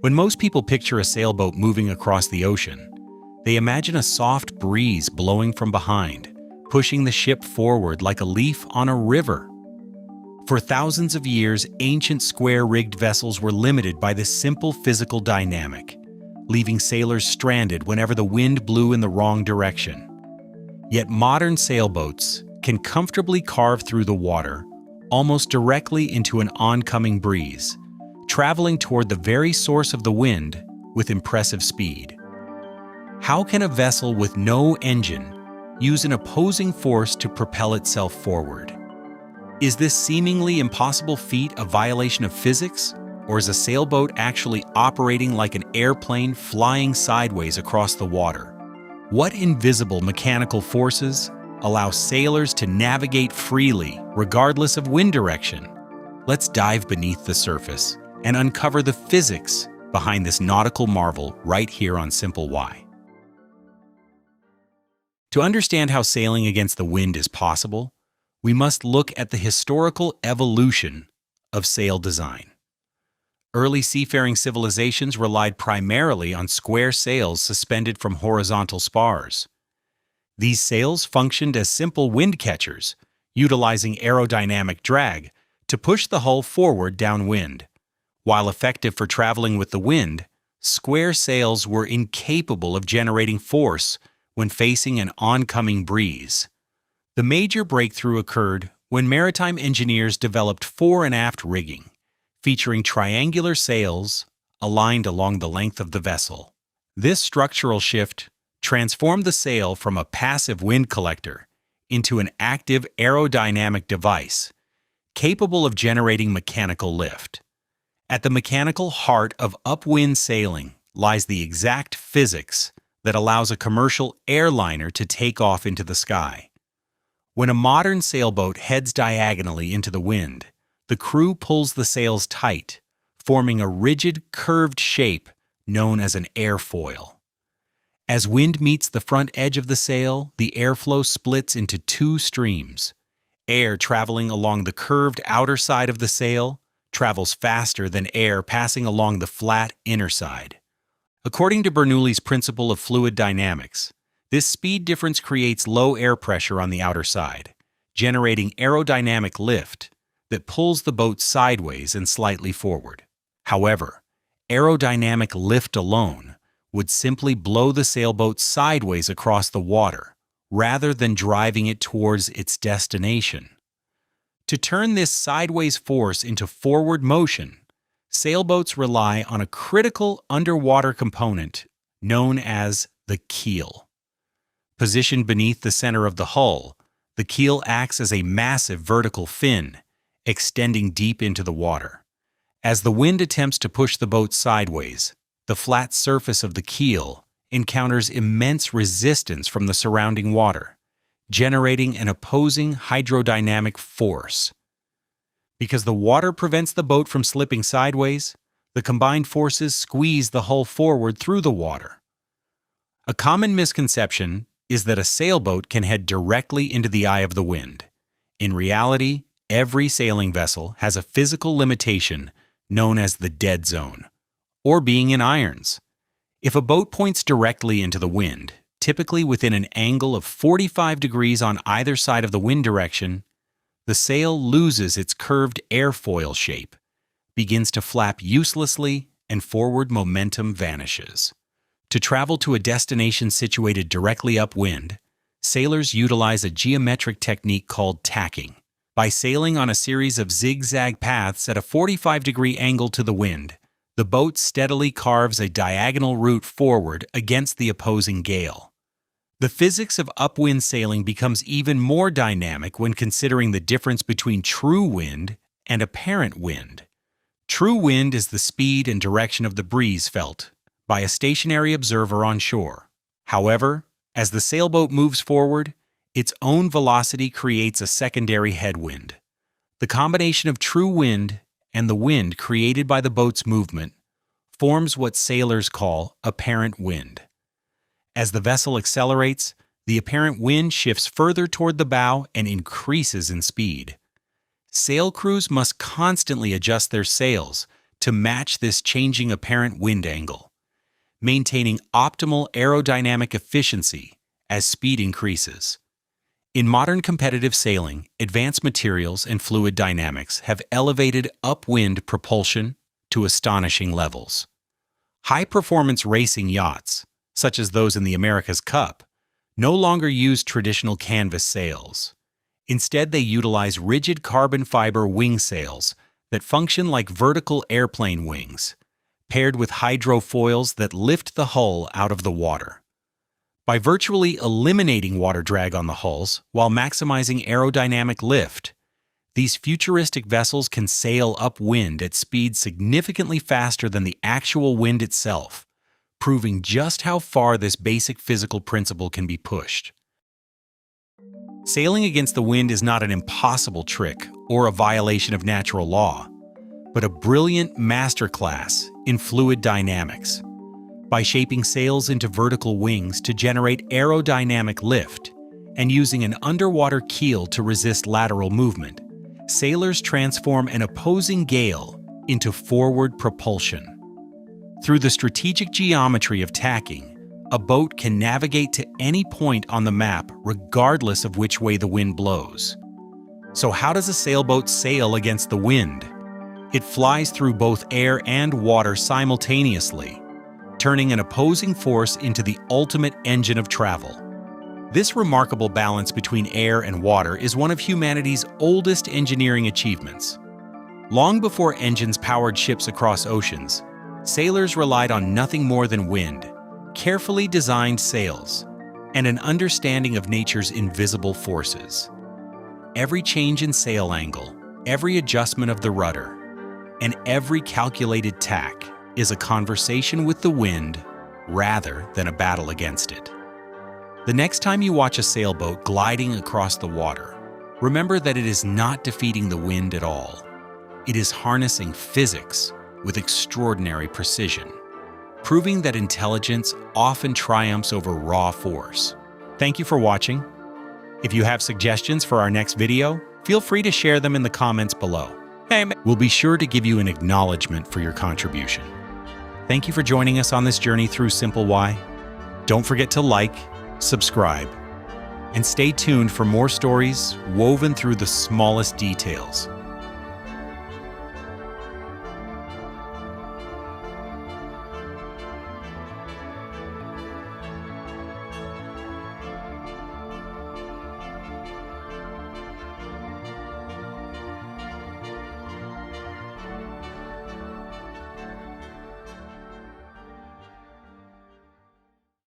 When most people picture a sailboat moving across the ocean, they imagine a soft breeze blowing from behind, pushing the ship forward like a leaf on a river. For thousands of years, ancient square-rigged vessels were limited by this simple physical dynamic, leaving sailors stranded whenever the wind blew in the wrong direction. Yet modern sailboats can comfortably carve through the water, almost directly into an oncoming breeze, traveling toward the very source of the wind with impressive speed. How can a vessel with no engine use an opposing force to propel itself forward? Is this seemingly impossible feat a violation of physics, or is a sailboat actually operating like an airplane flying sideways across the water? What invisible mechanical forces allow sailors to navigate freely regardless of wind direction? Let's dive beneath the surface and uncover the physics behind this nautical marvel right here on Simple Why. To understand how sailing against the wind is possible, we must look at the historical evolution of sail design. Early seafaring civilizations relied primarily on square sails suspended from horizontal spars. These sails functioned as simple wind catchers, utilizing aerodynamic drag to push the hull forward downwind. While effective for traveling with the wind, square sails were incapable of generating force when facing an oncoming breeze. The major breakthrough occurred when maritime engineers developed fore and aft rigging, featuring triangular sails aligned along the length of the vessel. This structural shift transformed the sail from a passive wind collector into an active aerodynamic device, capable of generating mechanical lift. At the mechanical heart of upwind sailing lies the exact physics that allows a commercial airliner to take off into the sky. When a modern sailboat heads diagonally into the wind, the crew pulls the sails tight, forming a rigid, curved shape known as an airfoil. As wind meets the front edge of the sail, the airflow splits into two streams. Air traveling along the curved outer side of the sail travels faster than air passing along the flat inner side. According to Bernoulli's principle of fluid dynamics, this speed difference creates low air pressure on the outer side, generating aerodynamic lift that pulls the boat sideways and slightly forward. However, aerodynamic lift alone would simply blow the sailboat sideways across the water, rather than driving it towards its destination. To turn this sideways force into forward motion, sailboats rely on a critical underwater component known as the keel. Positioned beneath the center of the hull, the keel acts as a massive vertical fin, extending deep into the water. As the wind attempts to push the boat sideways, the flat surface of the keel encounters immense resistance from the surrounding water, generating an opposing hydrodynamic force. Because the water prevents the boat from slipping sideways, the combined forces squeeze the hull forward through the water. A common misconception is that a sailboat can head directly into the eye of the wind. In reality, every sailing vessel has a physical limitation known as the dead zone, or being in irons. If a boat points directly into the wind, typically within an angle of 45 degrees on either side of the wind direction, the sail loses its curved airfoil shape, begins to flap uselessly, and forward momentum vanishes. To travel to a destination situated directly upwind, sailors utilize a geometric technique called tacking. By sailing on a series of zigzag paths at a 45-degree angle to the wind, the boat steadily carves a diagonal route forward against the opposing gale. The physics of upwind sailing becomes even more dynamic when considering the difference between true wind and apparent wind. True wind is the speed and direction of the breeze felt by a stationary observer on shore. However, as the sailboat moves forward, its own velocity creates a secondary headwind. The combination of true wind and the wind created by the boat's movement forms what sailors call apparent wind. As the vessel accelerates, the apparent wind shifts further toward the bow and increases in speed. Sail crews must constantly adjust their sails to match this changing apparent wind angle, maintaining optimal aerodynamic efficiency as speed increases. In modern competitive sailing, advanced materials and fluid dynamics have elevated upwind propulsion to astonishing levels. High-performance racing yachts, such as those in the America's Cup, no longer use traditional canvas sails. Instead, they utilize rigid carbon fiber wing sails that function like vertical airplane wings, paired with hydrofoils that lift the hull out of the water. By virtually eliminating water drag on the hulls while maximizing aerodynamic lift, these futuristic vessels can sail upwind at speeds significantly faster than the actual wind itself, proving just how far this basic physical principle can be pushed. Sailing against the wind is not an impossible trick or a violation of natural law, but a brilliant masterclass in fluid dynamics. By shaping sails into vertical wings to generate aerodynamic lift and using an underwater keel to resist lateral movement, sailors transform an opposing gale into forward propulsion. Through the strategic geometry of tacking, a boat can navigate to any point on the map regardless of which way the wind blows. So how does a sailboat sail against the wind? It flies through both air and water simultaneously, turning an opposing force into the ultimate engine of travel. This remarkable balance between air and water is one of humanity's oldest engineering achievements. Long before engines powered ships across oceans, sailors relied on nothing more than wind, carefully designed sails, and an understanding of nature's invisible forces. Every change in sail angle, every adjustment of the rudder, and every calculated tack is a conversation with the wind rather than a battle against it. The next time you watch a sailboat gliding across the water, remember that it is not defeating the wind at all. It is harnessing physics with extraordinary precision, proving that intelligence often triumphs over raw force. Thank you for watching. If you have suggestions for our next video, feel free to share them in the comments below. We'll be sure to give you an acknowledgement for your contribution. Thank you for joining us on this journey through Simple Why. Don't forget to like, subscribe, and stay tuned for more stories woven through the smallest details.